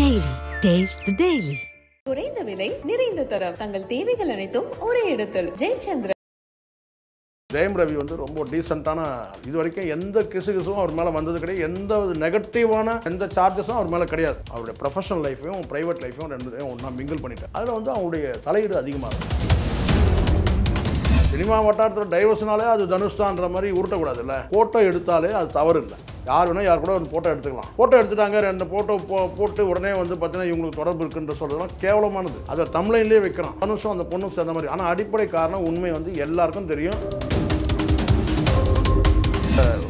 Daily. Taste the Daily. குறைந்த விலை நிறைந்த தரம் தங்கள் தேவைகள் அனைத்தும் ஒரே இடத்தில் ஜெயச்சந்திரன். ஜெயம் ரவி ரொம்ப டீசெண்டான, இது வரைக்கும் எந்த கிசுகிசும் அவர் மேலே வந்தது கிடையாது. எந்த நெகட்டிவான எந்த சார்ஜஸும் அவர் மேலே கிடையாது. அவருடைய ப்ரொஃபஷனல் லைஃபையும் ப்ரைவேட் லைஃபையும் ரெண்டுத்தையும் ஒன்றா மிங்கிள் பண்ணிட்டார். அதில் அவருடைய தலையீடு அதிகமாக இருக்கும். சினிமா வட்டாரத்தில் டைவர்ஸ்னாலே அது தனுஷ் தான்ற மாதிரி உருட்டக்கூடாதுல்ல. ஃபோட்டோ எடுத்தாலே அது தவறு இல்லை. யார் வேணால் யார் கூட ஒரு ஃபோட்டோ எடுத்துக்கலாம். ஃபோட்டோ எடுத்துட்டாங்க, ரெண்டு ஃபோட்டோ போட்டு உடனே பார்த்தீங்கன்னா இவங்களுக்கு தொடர்பு இருக்குன்ற சொல்கிறதுலாம் கேவலமானது. அதை தமிழ்லேயே வைக்கிறான். தனுஷும் அந்த பொண்ணும் சேர்ந்த மாதிரி. ஆனால் அடிப்படை காரணம் உண்மை எல்லாருக்கும் தெரியும்.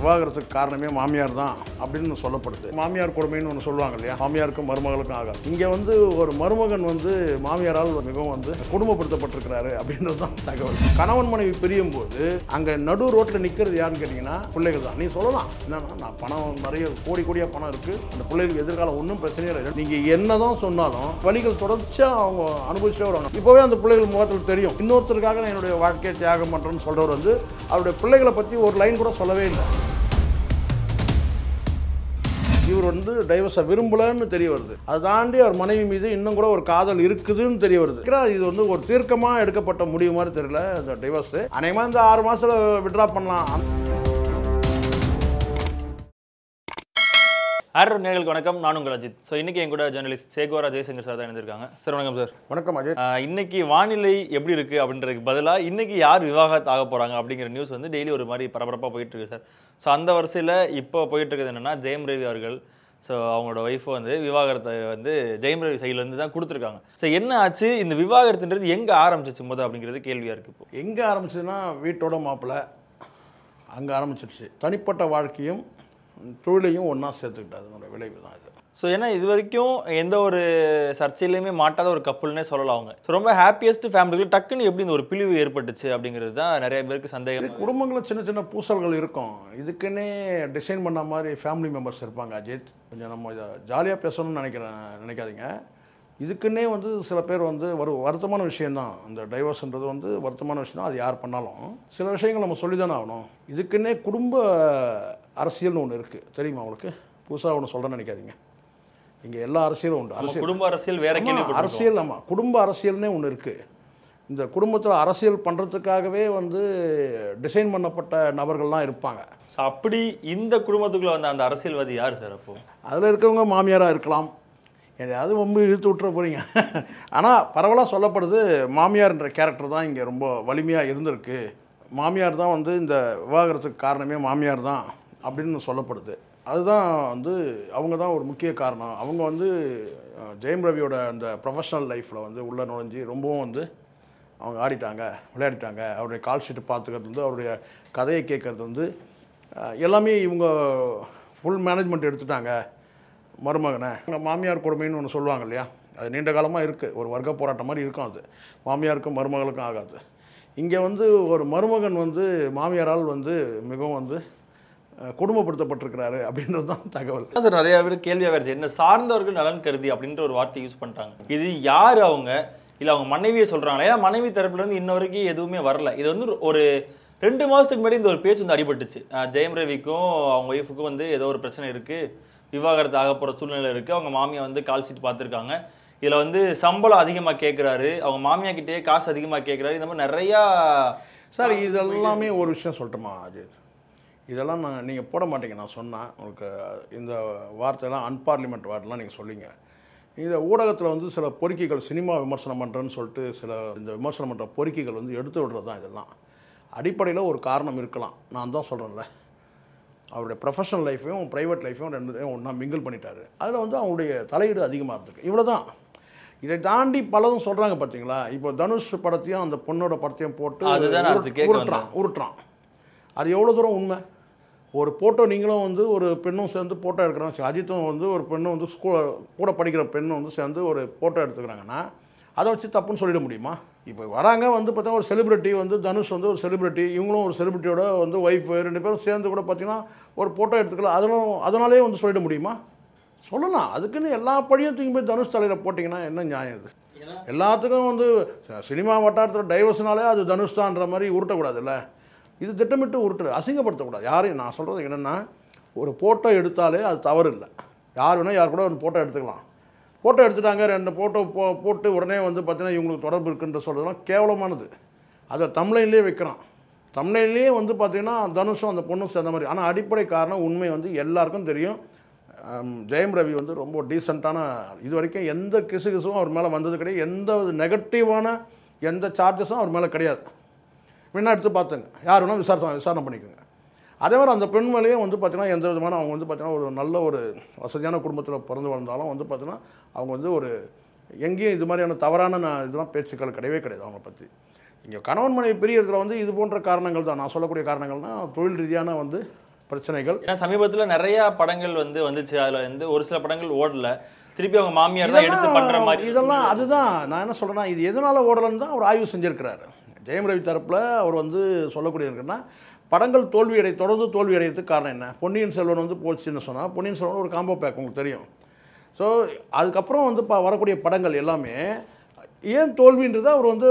விவாகரத்துக்கு காரணமே மாமியார் தான் அப்படின்னு சொல்லப்படுது. மாமியார் கொடுமைன்னு ஒன்று சொல்லுவாங்க இல்லையா, மாமியாருக்கும் மருமகளுக்கும் ஆகாது. இங்கே ஒரு மருமகன் மாமியாரால் மிகவும் குடும்பப்படுத்தப்பட்டிருக்கிறாரு அப்படின்றது தான் தகவல். கணவன் மனைவி பிரியும் போது அங்கே நடு ரோட்டில் நிற்கிறது யாருன்னு கேட்டிங்கன்னா பிள்ளைகள் தான். நீ சொல்லலாம் என்னன்னா, நான் பணம் நிறைய கோடியாக பணம் இருக்குது, அந்த பிள்ளைகளுக்கு எதிர்காலம் ஒன்றும் பிரச்சனையே இல்லை. நீங்கள் என்ன தான் சொன்னாலும் வழிகள் தொடர்ச்சியாக அவங்க அனுபவிச்சுட்டே வருவாங்க. இப்போவே அந்த பிள்ளைகள் முகத்தில் தெரியும். இன்னொருத்தருக்காக நான் என்னுடைய வாழ்க்கையை தியாகம் பண்ணுறேன்னு சொல்கிறவர் அவருடைய பிள்ளைகளை பற்றி ஒரு லைன் கூட சொல்லவே இல்லை. இவர் டைவர்ஸை விரும்பலன்னு தெரிய வருது. அதை தாண்டி அவர் மனைவி மீது இன்னும் கூட ஒரு காதல் இருக்குதுன்னு தெரிய வருது. இது ஒரு தீர்க்கமாக எடுக்கப்பட்ட முடிவு மாதிரி தெரியல. இந்த டைவர்ஸ் அநேகமாக இந்த 6 மாதத்தில் விட்ரா பண்ணலாம். ஆர்டர் நேயர்களுக்கு வணக்கம். நான் உங்கள் அஜித். ஸோ இன்றைக்கி என் கூட ஜேர்னலிஸ்ட் சேகோரா ஜெயசங்கர் சார் தான் இருந்திருக்காங்க. சார் வணக்கம் சார். வணக்கம் அஜித். இன்னைக்கு வானிலை எப்படி இருக்குது அப்படின்றதுக்கு பதிலாக இன்றைக்கி யார் விவாகரத்து ஆக போகிறாங்க அப்படிங்கிற நியூஸ் டெய்லி ஒரு மாதிரி பரபரப்பாக போயிட்டுருக்கு சார். ஸோ அந்த வரிசையில் இப்போ போயிட்டுருக்குது என்னென்னா, ஜெயம் ரவி அவர்கள் அவங்களோட ஒய்ஃபை விவாகரத்தை ஜெயம் ரவி சைட்லேருந்து தான் கொடுத்துருக்காங்க. ஸோ என்ன ஆச்சு, இந்த விவாகரத்துன்றது எங்கே ஆரம்பிச்சிச்சு போது அப்படிங்கிறது கேள்வியாக இருக்குது. இப்போ எங்கே ஆரம்பிச்சதுன்னா, வீட்டோட மாப்பிள்ளை அங்கே ஆரம்பிச்சிருச்சு. தனிப்பட்ட வாழ்க்கையும் தொழிலையும் ஒன்றா சேர்த்துக்கிட்டு அதனோட விளைவு தான் இது. ஸோ ஏன்னா இது வரைக்கும் எந்த ஒரு சர்ச்சையிலையுமே மாட்டாத ஒரு கப்புள்னே சொல்லலாம் அவங்க. ஸோ ரொம்ப ஹாப்பியஸ்ட் ஃபேமிலிகள் டக்குன்னு எப்படி இந்த ஒரு பிழிவு ஏற்பட்டுச்சு அப்படிங்கிறது தான் நிறைய பேருக்கு சந்தேகம். குடும்பங்களில் சின்ன சின்ன பூசல்கள் இருக்கும். இதுக்குன்னே டிசைன் பண்ண மாதிரி ஃபேமிலி மெம்பர்ஸ் இருப்பாங்க. அஜித், கொஞ்சம் நம்ம இதை ஜாலியாக பேசணும்னு நினைக்காதீங்க. இதுக்குன்னே சில பேர் வருத்தமான விஷயந்தான். இந்த டைவர்ஸ்ன்றது வருத்தமான விஷயம் தான். அது யார் பண்ணாலும் சில விஷயங்கள் நம்ம சொல்லி தானே ஆகணும். இதுக்குன்னே குடும்ப அரசியல்னு ஒன்று இருக்குது, தெரியுமா உங்களுக்கு? புதுசாக ஒன்று சொல்கிறேன்னு நினைக்காதீங்க. இங்கே எல்லா அரசியலும் உண்டு. அரசியல், குடும்ப அரசியல் வேற அரசியல். ஆமாம், குடும்ப அரசியல்னே ஒன்று இருக்குது. இந்த குடும்பத்தில் அரசியல் பண்ணுறதுக்காகவே டிசைன் பண்ணப்பட்ட நபர்கள்லாம் இருப்பாங்க. ஸோ அப்படி இந்த குடும்பத்துக்குள்ளே அந்த அரசியல்வாதி யார் சார்? அப்போது அதில் இருக்கவங்க மாமியாராக இருக்கலாம். எதையாவது ரொம்ப இழுத்து விட்டுற போகிறீங்க. ஆனால் பரவலாக சொல்லப்படுது, மாமியார்ன்ற கேரக்டர் தான் இங்கே ரொம்ப வலிமையாக இருந்திருக்கு. மாமியார் தான் இந்த விவாகரத்துக்கு காரணமே மாமியார் தான் அப்படின்னு சொல்லப்படுது. அதுதான் அவங்க தான் ஒரு முக்கிய காரணம். அவங்க ஜெயம் ரவியோட அந்த ப்ரொஃபஷ்னல் லைஃப்பில் உள்ளே நுழைஞ்சி ரொம்பவும் அவங்க ஆடிட்டாங்க, விளையாடிட்டாங்க. அவருடைய கால் ஷீட்டு பார்த்துக்கிறது, அவருடைய கதையை கேட்குறது எல்லாமே இவங்க ஃபுல் மேனேஜ்மெண்ட் எடுத்துட்டாங்க. மருமகனை மாமியார் கொடுமைன்னு ஒன்று சொல்லுவாங்க இல்லையா, அது நீண்ட காலமாக இருக்குது. ஒரு வர்க்க போராட்டம் மாதிரி இருக்கும். அது மாமியாருக்கும் மருமகளுக்கும் ஆகாது. இங்கே ஒரு மருமகன் மாமியாரால் மிகவும் குடும்பப்படுத்தப்பட்டிருக்கிறாரு அப்படின்றது தான் தகவல். சார் நிறைய பேர் கேள்வியாக வருது, என்ன சார்ந்தவர்கள் நலன் கருதி அப்படின்ற ஒரு வார்த்தை யூஸ் பண்ணிட்டாங்க. இது யார் அவங்க, இல்லை அவங்க மனைவியை சொல்கிறாங்க? ஏன்னா மனைவி தரப்புலேருந்து இன்ன வரைக்கும் எதுவுமே வரல. இது ஒரு 2 மாதத்துக்கு முன்னாடி இந்த ஒரு பேச்சு அடிபட்டுச்சு. ஜெயம் ரவிக்கும் அவங்க ஒய்ஃபுக்கும் ஏதோ ஒரு பிரச்சனை இருக்குது, விவாகரத்து ஆக போகிற சூழ்நிலை இருக்குது. அவங்க மாமியா கால் ஷீட் பார்த்துருக்காங்க. இதில் சம்பளம் அதிகமாக கேட்குறாரு, அவங்க மாமியா கிட்டேயே காசு அதிகமாக கேட்குறாரு. இந்த மாதிரி நிறையா. சார் இதெல்லாமே ஒரு விஷயம் சொல்லட்டுமா அஜித், இதெல்லாம் நீங்கள் போட மாட்டீங்க. நான் சொன்னேன் உங்களுக்கு, இந்த வார்த்தையெல்லாம் அன்பார்லிமெண்ட் வார்த்தைலாம் நீங்கள் சொல்லிங்க. இந்த ஊடகத்தில் சில பொறுக்கிகள் சினிமா விமர்சனம் பண்ணுறேன்னு சொல்லிட்டு இந்த விமர்சனம் பண்ணுற பொறுக்கிகள் எடுத்து விடுறது தான். இதெல்லாம் அடிப்படையில் ஒரு காரணம் இருக்கலாம். நான் தான் சொல்கிறேன்ல, அவருடைய ப்ரொஃபஷனல் லைஃபையும் ப்ரைவேட் லைஃபையும் ரெண்டுத்தையும் ஒன்றா மிங்கிள் பண்ணிட்டாரு. அதில் அவங்களுடைய தலையீடு அதிகமாக இருந்திருக்கு. இவ்வளோ தான். இதை தாண்டி பலதும் சொல்கிறாங்க பார்த்தீங்களா. இப்போ தனுஷ் படத்தையும் அந்த பொண்ணோட படத்தையும் போட்டு உருட்டுறான். அது எவ்வளோ தூரம் உண்மை? ஒரு ஃபோட்டோ நீங்களும் ஒரு பெண்ணும் சேர்ந்து ஃபோட்டோ எடுக்கிறாங்க. அஜித்தும் ஒரு பெண்ணும் கூட படிக்கிற பெண்ணும் சேர்ந்து ஒரு ஃபோட்டோ எடுத்துக்கிறாங்கன்னா அதை வச்சு தப்புன்னு சொல்லிட முடியுமா? இப்போ வராங்க பார்த்தா ஒரு செலிப்ரிட்டி தனுஷ் ஒரு செலிப்ரிட்டி, இவங்களும் ஒரு செலிப்ரிட்டியோட ஒய்ஃபு 2 பேரும் சேர்ந்து கூட பார்த்தீங்கன்னா ஒரு ஃபோட்டோ எடுத்துக்கலாம். அதனாலே சொல்லிட முடியுமா? சொல்லலாம். அதுக்குன்னு எல்லா பழியும் தூக்கி போய் தனுஷ் தலையில் போட்டிங்கன்னா என்ன நியாயம்? இது எல்லாத்துக்கும் சினிமா வட்டாரத்தில் டைவர்ஸ்னாலே அது தனுஷ் தான்ற மாதிரி உருட்டக்கூடாதுல்ல. இது திட்டமிட்டு உருட்டு, அசிங்கப்படுத்தக்கூடாது யாரையும். நான் சொல்கிறது என்னென்னா, ஒரு ஃபோட்டோ எடுத்தாலே அது தவறு இல்லை. யார் வேணால் யார் கூட ஒரு ஃபோட்டோ எடுத்துக்கலாம். ஃபோட்டோ எடுத்துட்டாங்க, 2 ஃபோட்டோ போட்டு உடனே வந்து பார்த்தீங்கன்னா இவங்களுக்கு தொடர்பு இருக்குன்ற சொல்கிறதுலாம் கேவலமானது. அதை தமிழ்லேயே வைக்கிறான். தமிழ்லேயே வந்து பார்த்தீங்கன்னா தனுஷும் அந்த பொண்ணும் சேர்ந்த மாதிரி. ஆனால் அடிப்படை காரணம் உண்மை வந்து எல்லாருக்கும் தெரியும். ஜெயம் ரவி வந்து ரொம்ப டீசெண்டான, இது வரைக்கும் எந்த கிசுகிசும் அவர் மேலே வந்தது கிடையாது. எந்த நெகட்டிவான எந்த சார்ஜஸும் அவர் மேலே கிடையாது. வேணா எடுத்து பார்த்துங்க, யார் வேணால் விசாரணை பண்ணிக்கோங்க. அதே மாதிரி அந்த பெண் மேலேயே வந்து பார்த்தீங்கன்னா எந்த விதமான அவங்க வந்து பார்த்தீங்கன்னா ஒரு நல்ல ஒரு வசதியான குடும்பத்தில் பிறந்து வந்தாலும் வந்து பார்த்தீங்கன்னா அவங்க வந்து ஒரு எங்கேயும் இது மாதிரியான தவறான இதெல்லாம் பேச்சுக்கள் கிடையவே கிடையாது அவங்கள பற்றி. இங்கே கணவன் மனைவி பிரியறதுல வந்து இது போன்ற காரணங்கள் தான் நான் சொல்லக்கூடிய காரணங்கள்னால் தொழில் ரீதியான வந்து பிரச்சனைகள். ஏன்னா சமீபத்தில் நிறைய படங்கள் வந்துச்சு. அதில் வந்து ஒரு சில படங்கள் ஓடல, திருப்பி அவங்க மாமியார் தான் எடுத்து பண்ணுற மாதிரி. இதெல்லாம் அதுதான் நான் என்ன சொல்கிறேன்னா, இது எதனால் ஓடலன்னு தான் அவர் ஆய்வு செஞ்சுருக்கிறாரு. ஜெயம் ரவி தரப்பில் அவர் வந்து சொல்லக்கூடிய இருக்குன்னா, படங்கள் தொடர்ந்து தோல்வி அடைகிறதுக்கு காரணம் என்ன? பொன்னியின் செல்வன் வந்து போச்சுன்னு சொன்னால், பொன்னியின் செல்வன் ஒரு காம்போ பேக் உங்களுக்கு தெரியும். ஸோ அதுக்கப்புறம் வந்து வரக்கூடிய படங்கள் எல்லாமே ஏன் தோல்வின்றதை அவர் வந்து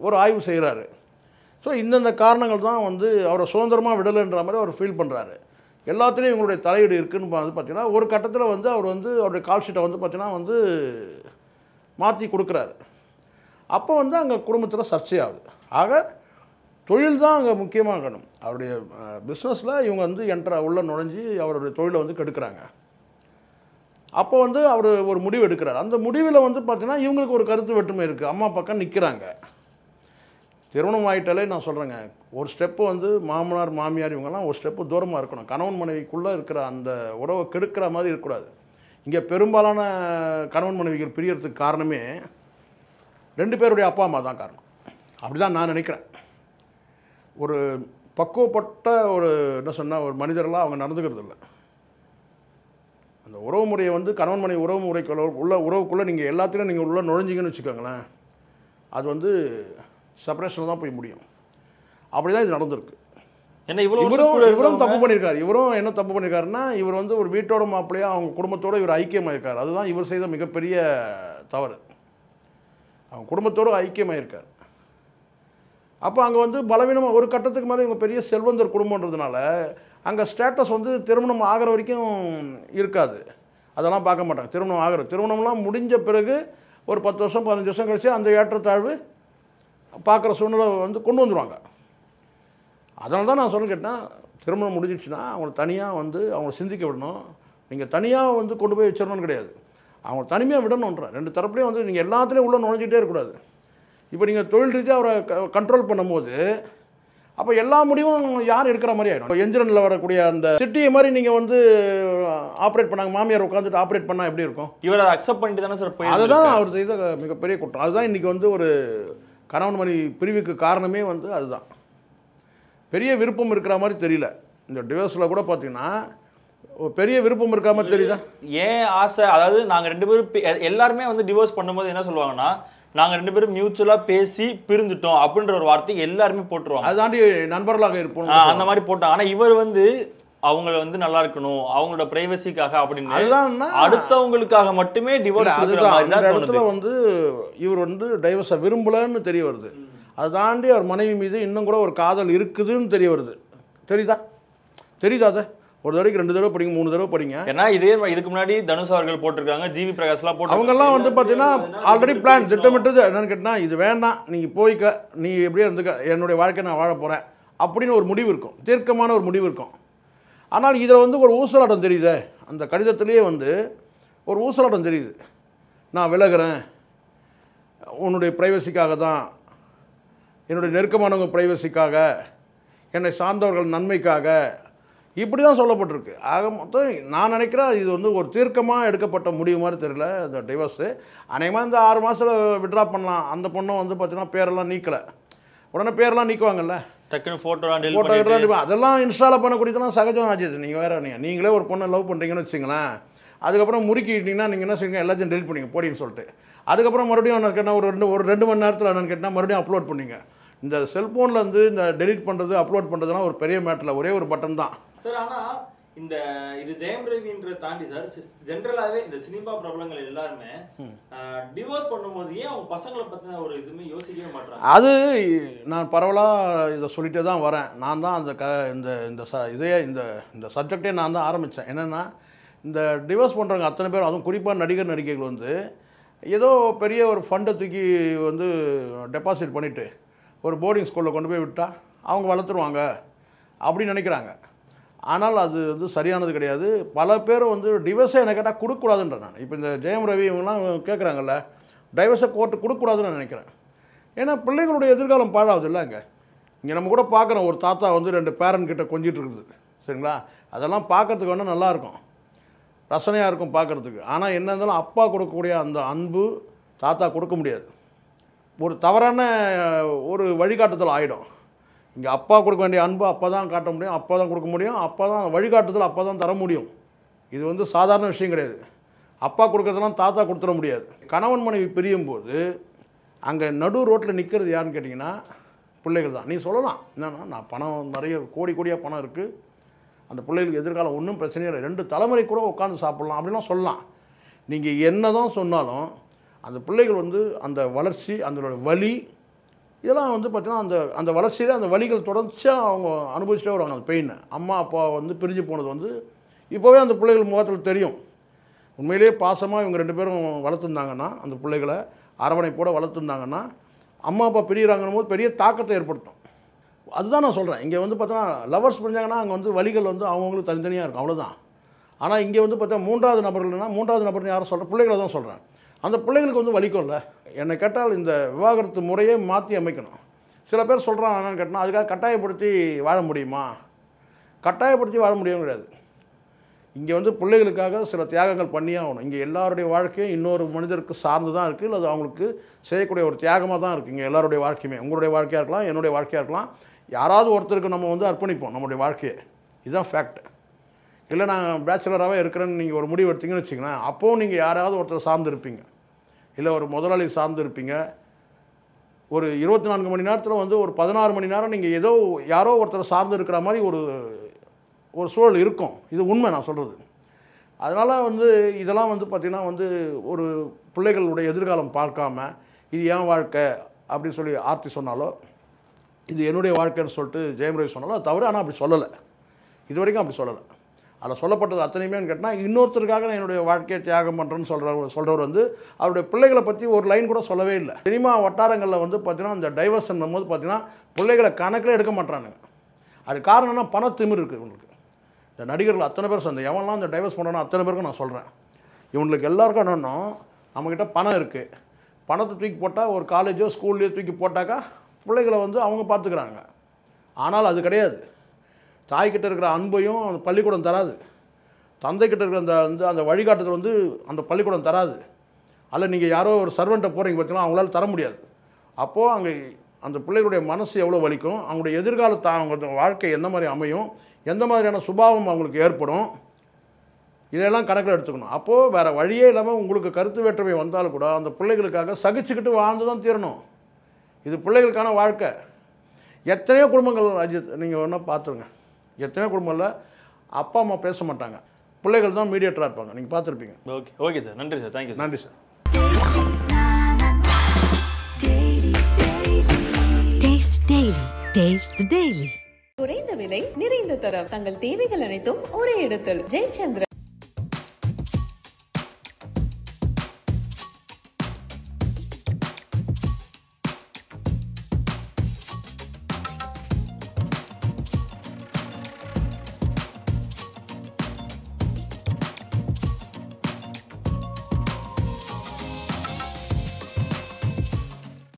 ஒரு ஆய்வு செய்கிறாரு. ஸோ இந்தந்த காரணங்கள் தான் வந்து அவரை சுதந்திரமாக விடலைன்ற மாதிரி அவர் ஃபீல் பண்ணுறாரு. எல்லாத்துலேயும் இவங்களுடைய தலையீடு இருக்குதுன்னு வந்து பார்த்தீங்கன்னா ஒரு கட்டத்தில் வந்து அவர் வந்து அவருடைய கால் ஷீட்டை வந்து பார்த்தீங்கன்னா வந்து மாற்றி கொடுக்குறாரு. அப்போ வந்து அங்கே குடும்பத்தில் சர்ச்சையாகுது. ஆக தொழில் தான் அங்கே முக்கியமாகணும். அவருடைய பிஸ்னஸில் இவங்க வந்து உள்ள நுழைஞ்சி அவருடைய தொழிலை வந்து கெடுக்கிறாங்க. அப்போ வந்து அவர் ஒரு முடிவு எடுக்கிறார். அந்த முடிவில் வந்து பார்த்தீங்கன்னா இவங்களுக்கு ஒரு கருத்து வேற்றுமை இருக்குது. அம்மா பக்கம் நிற்கிறாங்க. திருமணம் ஆகிட்டாலே நான் சொல்கிறேங்க, ஒரு ஸ்டெப்பு வந்து மாமனார் மாமியார் இவங்கெல்லாம் ஒரு ஸ்டெப்பு தூரமாக இருக்கணும். கணவன் மனைவிக்குள்ளே இருக்கிற அந்த உறவை கெடுக்கிற மாதிரி இருக்கக்கூடாது. இங்கே பெரும்பாலான கணவன் மனைவிகள் பிரியறதுக்கு காரணமே 2 பேருடைய அப்பா அம்மா தான் காரணம். அப்படி தான் நான் நினைக்கிறேன். ஒரு பக்குவப்பட்ட என்ன சொன்னால் ஒரு மனிதர்களாக அவங்க நடந்துக்கிறது இல்லை. அந்த உறவு முறையை வந்து கணவன் மனைவி உறவு முறைக்குள்ள உறவுக்குள்ளே நீங்கள் எல்லாத்தையும் நீங்கள் உள்ளே நுழைஞ்சிங்கன்னு வச்சுக்கோங்களேன், அது வந்து செப்பரேஷனில் தான் போய் முடியும். அப்படி தான் இது நடந்திருக்கு. ஏன்னா இவரும் தப்பு பண்ணியிருக்காரு. இவரும் என்ன தப்பு பண்ணியிருக்காருன்னா, இவர் வந்து ஒரு வீட்டோட மாப்பிள்ளையாக அவங்க குடும்பத்தோடு இவர் ஐக்கியமாயிருக்கார். அதுதான் இவர் செய்த மிகப்பெரிய தவறு. அவங்க குடும்பத்தோடு ஐக்கியமாயிருக்கார். அப்போ அங்கே வந்து பலவீனமாக ஒரு கட்டத்துக்கு மேலே இவங்க பெரிய செல்வந்தர் குடும்பன்றதுனால அங்கே ஸ்டேட்டஸ் வந்து திருமணம் ஆகிற வரைக்கும் இருக்காது. அதெல்லாம் பார்க்க மாட்டாங்க. திருமணம்லாம் முடிஞ்ச பிறகு ஒரு 10 வருஷம் 15 வருஷம் கழிச்சு அந்த ஏற்றத்தாழ்வு பார்க்குற சூழ்நிலை வந்து கொண்டு வந்துடுவாங்க. அதனால தான் நான் சொல்ல கேட்டேன், திருமணம் முடிஞ்சிடுச்சுன்னா அவங்களை தனியாக வந்து அவங்கள சிந்திக்க விடணும். நீங்கள் தனியாக வந்து கொண்டு போய் வச்சிடணும்னு கிடையாது, அவங்க தனிமையாக விடணுன்ற. 2 தரப்புலையும் வந்து நீங்கள் எல்லாத்துலேயும் உள்ளே நுழைஞ்சிட்டே இருக்கக்கூடாது. இப்போ நீங்கள் தொழில் ரீதியாக அவரை கண்ட்ரோல் பண்ணும்போது அப்போ எல்லா முடிவும் யார் எடுக்கிற மாதிரி ஆகிடும். என்ஜினில் வரக்கூடிய அந்த சிட்டியை மாதிரி நீங்கள் வந்து ஆப்ரேட் பண்ணாங்க, மாமியார் உட்காந்துட்டு ஆப்ரேட் பண்ணால் எப்படி இருக்கும்? இவர் அதை அக்செப்ட் பண்ணிட்டு தானே சார். அதுதான் அவர் செய்த மிகப்பெரிய குற்றம். அதுதான் இன்றைக்கி வந்து ஒரு கணவன் மனைவி பிரிவுக்கு காரணமே வந்து அதுதான். பெரிய விருப்பம் இருக்கிற மாதிரி தெரியல. இந்த டிவோர்ஸில் கூட பார்த்தீங்கன்னா பெரிய விருப்பம் இருக்கிற மாதிரி தெரியுதா? ஏன் ஆசை, அதாவது நாங்கள் 2 பேரும் எல்லாருமே வந்து டிவோர்ஸ் பண்ணும்போது என்ன சொல்லுவாங்கன்னா, நாங்கள் 2 பேரும் மியூச்சுவலாக பேசி பிரிந்துட்டோம் அப்படின்ற ஒரு வார்த்தைக்கு எல்லாருமே போட்டுருவாங்க. அதாண்டி நண்பர்களாக இருப்போம் அந்த மாதிரி போட்டாங்க. ஆனால் இவர் வந்து அவங்கள வந்து நல்லா இருக்கணும், அவங்களோட பிரைவசிக்காக அப்படின்னு அடுத்தவங்களுக்காக மட்டுமே டிவோர்ஸ். அந்த இடத்துல வந்து இவர் வந்து டைவர்ஸை விரும்பலன்னு தெரிய வருது. அதை தாண்டி அவர் மனைவி மீது இன்னும் கூட ஒரு காதல் இருக்குதுன்னு தெரிய வருது. தெரியுதா? அதை ஒரு தடவைக்கு 2 தடவை படிங்க, 3 தடவை படிங்க. ஏன்னா இதுக்கு முன்னாடி தனுஷ் அவர்கள் போட்டிருக்காங்க, ஜிவி பிரகாஷ்லாம் போட்டு அவங்கெல்லாம் வந்து பார்த்தீங்கன்னா ஆல்ரெடி பிளான் திட்டமிட்டது என்னன்னு கேட்டால், இது வேண்டாம், நீங்கள் போய்க்க, நீ எப்படியே இருந்துக்க, என்னுடைய வாழ்க்கை நான் வாழ போகிறேன் அப்படின்னு ஒரு முடிவு இருக்கும், தீர்க்கமான ஒரு முடிவு இருக்கும். ஆனால் இதில் வந்து ஒரு ஊசலாட்டம் தெரியுது. அந்த கடிதத்திலேயே வந்து ஒரு ஊசலாட்டம் தெரியுது. நான் விலகிறேன், உன்னுடைய ப்ரைவசிக்காக தான், என்னுடைய நெருக்கமானவங்க ப்ரைவசிக்காக, என்னை சார்ந்தவர்கள் நன்மைக்காக, இப்படி தான் சொல்லப்பட்டிருக்கு. ஆக மொத்தம் நான் நினைக்கிறேன் இது வந்து ஒரு தீர்க்கமாக எடுக்கப்பட்ட முடிவு மாதிரி தெரியல இந்த டிவோர்ஸு. அநேகமாக இந்த 6 மாதத்தில் விட்ரா பண்ணலாம். அந்த பொண்ணும் வந்து பார்த்தீங்கன்னா பேரெல்லாம் நீக்கலை. உடனே பேரெல்லாம் நீக்குவாங்கல்ல, டக்குன்னு ஃபோட்டோ அதெல்லாம் இன்ஸ்டால் பண்ணக்கூடியதெல்லாம் சகஜம் ஆச்சு. நீங்கள் வேறு நீங்களே ஒரு பொண்ணை லவ் பண்ணுறீங்கன்னு வச்சுங்களேன், அதுக்கப்புறம் முறுக்கிட்டீங்கன்னா நீங்கள் என்ன செய்வீங்க, எல்லாத்தையும் டெலிட் பண்ணிங்க போடின்னு சொல்லிட்டு, அதுக்கப்புறம் மறுபடியும் என்ன கேட்டால் ஒரு 2 மணி நேரத்தில் என்னென்னு கேட்டால் மறுபடியும் அப்லோட் பண்ணிங்க. இந்த செல்ஃபோனில் வந்து இந்த டெலிட் பண்ணுறது அப்லோட் பண்ணுறதுலாம் ஒரு பெரிய மேட்டரில் ஒரே ஒரு பட்டன் தான் சார். ஆனால் இது ஜெயம் ரவின்ற தாண்டி சார் ஜென்ரலாகவே இந்த சினிமா பிரபலங்கள் எல்லாருமே டிவோர்ஸ் பண்ணும்போது ஏன் அவங்க பசங்களை பற்றின ஒரு இதுவுமே யோசிக்கவே மாட்டாங்க. அது நான் பரவலாக இதை சொல்லிட்டே தான் வரேன். நான் தான் அந்த இந்த சப்ஜெக்டே நான் தான் ஆரம்பித்தேன். என்னென்னா, இந்த டிவோர்ஸ் பண்ணுறவங்க அத்தனை பேர், அதுவும் குறிப்பாக நடிகர் நடிகைகள் வந்து ஏதோ பெரிய ஒரு ஃபண்டை தூக்கி வந்து டெபாசிட் பண்ணிவிட்டு ஒரு போர்டிங் ஸ்கூலில் கொண்டு போய் விட்டால் அவங்க வளர்த்துருவாங்க அப்படின்னு நினைக்கிறாங்க. ஆனால் அது வந்து சரியானது கிடையாது. பல பேர் வந்து டிவோர்ஸை என்ன கேட்டால் கொடுக்கக்கூடாதுன்ற நான். இப்போ இந்த ஜெயம் ரவி இவங்கெல்லாம் கேட்குறாங்கல்ல, டைவர்ஸை கோர்ட்டு கொடுக்கக்கூடாதுன்னு நான் நினைக்கிறேன். ஏன்னா பிள்ளைகளுடைய எதிர்காலம் பாழாகுது இல்லை. இங்கே நம்ம கூட பார்க்குறோம், ஒரு தாத்தா வந்து 2 பேரண்ட் கிட்ட கொஞ்சிட்டு இருக்குது, சரிங்களா? அதெல்லாம் பார்க்குறதுக்கு வேணால் நல்லாயிருக்கும், ரசனையாக இருக்கும் பார்க்குறதுக்கு. ஆனால் என்ன இருந்தாலும் அப்பா கொடுக்கக்கூடிய அந்த அன்பு தாத்தா கொடுக்க முடியாது. ஒரு தவறான ஒரு வழிகாட்டுதல் ஆகிடும். இங்கே அப்பா கொடுக்க வேண்டிய அன்பு அப்பா தான் காட்ட முடியும், அப்பா தான் கொடுக்க முடியும், அப்பா தான் வழிகாட்டுதல் அப்பா தான் தர முடியும். இது வந்து சாதாரண விஷயம் கிடையாது. அப்பா கொடுக்கறதெல்லாம் தாத்தா கொடுத்துட முடியாது. கணவன் மனைவி பிரியும் போது அங்கே நடு ரோட்டில் நிற்கிறது யாருன்னு கேட்டிங்கன்னா பிள்ளைகள் தான். நீ சொல்லலாம் என்னன்னா, நான் பணம் நிறைய கோடி கோடியாக பணம் இருக்குது, அந்த பிள்ளைகளுக்கு எதிர்காலம் ஒன்றும் பிரச்சனையே இல்லை, 2 தலைமுறை கூட உட்காந்து சாப்பிட்லாம் அப்படின்லாம் சொல்லலாம். நீங்கள் என்ன தான் சொன்னாலும் அந்த பிள்ளைகள் வந்து அந்த வளர்ச்சி, அதோட வலி, இதெல்லாம் வந்து பார்த்தீங்கன்னா அந்த வளர்ச்சியில் அந்த வலிகள் தொடர்ச்சியாக அவங்க அனுபவிச்சுட்டே வருவாங்க. அந்த பெயின், அம்மா அப்பா வந்து பிரிஞ்சு போனது வந்து இப்போவே அந்த பிள்ளைகள் முகத்தில் தெரியும். உண்மையிலேயே பாசமாக இவங்க 2 பேரும் வளர்த்துருந்தாங்கன்னா, அந்த பிள்ளைகளை அரவணைப்போடு வளர்த்துருந்தாங்கன்னா, அம்மா அப்பா பிரிகிறாங்கன்னு போது பெரிய தாக்கத்தை ஏற்படுத்தும். அதுதான் நான் சொல்கிறேன். இங்கே வந்து பார்த்தோன்னா லவர்ஸ் பிரிஞ்சாங்கன்னா அங்கே வந்து வலிகள் வந்து அவங்களுக்கு தனித்தனியாக இருக்கும், அவ்வளோதான். ஆனால் இங்கே வந்து பார்த்தா 3வது நபர்கள்னா, 3வது நபர்னு யாரும் சொல்கிறேன், பிள்ளைகளை தான் சொல்கிறேன். அந்த பிள்ளைகளுக்கு வந்து வலிக்கும்ல. என்னை கேட்டால் இந்த விவாகரத்து முறையே மாற்றி அமைக்கணும். சில பேர் சொல்கிறாங்க என்னன்னு கேட்டால், அதுக்காக கட்டாயப்படுத்தி வாழ முடியுமா? கட்டாயப்படுத்தி வாழ முடியும் கிடையாது. இங்கே வந்து பிள்ளைகளுக்காக சில தியாகங்கள் பண்ணியே ஆகணும். இங்கே எல்லாருடைய வாழ்க்கையும் இன்னொரு மனிதருக்கு சார்ந்து தான் இருக்குது, இல்லை அது அவங்களுக்கு செய்யக்கூடிய ஒரு தியாகமாக தான் இருக்குது. இங்கே எல்லாருடைய வாழ்க்கையுமே, உங்களுடைய வாழ்க்கையாக இருக்கலாம், என்னுடைய வாழ்க்கையாக இருக்கலாம், யாராவது ஒருத்தருக்கு நம்ம வந்து அர்ப்பணிப்போம் நம்மளுடைய வாழ்க்கையை. இதுதான் ஃபேக்ட். இல்லை நான் பேச்சுலராகவே இருக்கிறேன்னு நீங்கள் ஒரு முடிவு எடுத்தீங்கன்னு வச்சுங்களேன், அப்போவும் நீங்கள் யாராவது ஒருத்தர் சார்ந்து இருப்பீங்க, இல்லை ஒரு முதலாளி சார்ந்து இருப்பீங்க. ஒரு 24 மணி நேரத்தில் வந்து ஒரு 16 மணி நேரம் நீங்கள் ஏதோ யாரோ ஒருத்தர் சார்ந்து இருக்கிற மாதிரி ஒரு சூழல் இருக்கும். இது உண்மை நான் சொல்கிறது. அதனால் வந்து இதெல்லாம் வந்து பார்த்திங்கன்னா வந்து ஒரு பிள்ளைகளுடைய எதிர்காலம் பார்க்காம இது ஏன் வாழ்க்கை அப்படின்னு சொல்லி ஆர்த்தி சொன்னாலோ, இது என்னுடைய வாழ்க்கைன்னு சொல்லிட்டு ஜெயம் ரவி சொன்னாலோ அது தவிர. ஆனால் அப்படி சொல்லலை, இது வரைக்கும் அப்படி சொல்லலை. அதில் சொல்லப்பட்டது அத்தனையுமே கேட்டால் இன்னொருத்தருக்காக நான் என்னுடைய வாழ்க்கையை தியாகம் பண்ணுறேன்னு சொல்கிறவர் வந்து அவருடைய பிள்ளைகளை பற்றி ஒரு லைன் கூட சொல்லவே இல்லை. சினிமா வட்டாரங்களில் வந்து பார்த்திங்கன்னா இந்த டைவர்ஷன் போது பார்த்திங்கன்னா பிள்ளைகளை கணக்கில் எடுக்க மாட்டானுங்க. அது காரணம் என்ன? பணத்திமிர் இருக்குது இவங்களுக்கு. இந்த நடிகர்கள் அத்தனை பேர் சொந்த எவன்லாம் இந்த டைவர்ஸ் பண்ணுறோன்னா அத்தனை பேருக்கும் நான் சொல்கிறேன், இவங்களுக்கு எல்லாருக்கும் என்னன்னா நம்மக்கிட்ட பணம் இருக்குது, பணத்தை தூக்கி போட்டால் ஒரு காலேஜோ ஸ்கூல்லையோ தூக்கி போட்டாக்கா பிள்ளைகளை வந்து அவங்க பார்த்துக்கிறாங்க. ஆனால் அது கிடையாது. தாய்கிட்ட இருக்கிற அன்பையும் அந்த பள்ளிக்கூடம் தராது, தந்தைக்கிட்ட இருக்கிற அந்த வழிகாட்டுதல் வந்து அந்த பள்ளிக்கூடம் தராது. அல்ல நீங்கள் யாரோ ஒரு சர்வெண்ட்டை போகிறீங்க பார்த்தீங்கன்னா அவங்களால தர முடியாது. அப்போது அங்கே அந்த பிள்ளைகளுடைய மனசு எவ்வளோ வலிக்கும், அவங்களுடைய எதிர்காலத்தை அவங்க வாழ்க்கை என்ன மாதிரி அமையும், எந்த மாதிரியான சுபாவம் அவங்களுக்கு ஏற்படும், இதெல்லாம் கணக்கில் எடுத்துக்கணும். அப்போது வேறு வழியே இல்லாமல் உங்களுக்கு கருத்து வேற்றுமை வந்தாலும் கூட அந்த பிள்ளைகளுக்காக சகிச்சுக்கிட்டு வாழ்ந்து தான் தீரணும். இது பிள்ளைகளுக்கான வாழ்க்கை. எத்தனையோ குடும்பங்கள் அஜித் நீங்கள் ஒன்றா பார்த்துருங்க, எத்தனையோ குடும்பங்களில் அப்பா அம்மா பேச மாட்டாங்க, பிள்ளைகள் தான் மீடியேட்டராக இருப்பாங்க. நீங்கள் பார்த்துருப்பீங்க. ஓகே ஓகே சார், நன்றி சார், தேங்க்யூ. நன்றி sir. Taste Daily. Taste the Daily. குறைந்த விலை நிறைந்த தரம், தங்கள் தேவைகள் அனைத்தும் ஒரே இடத்தில். ஜெயச்சந்திரன்.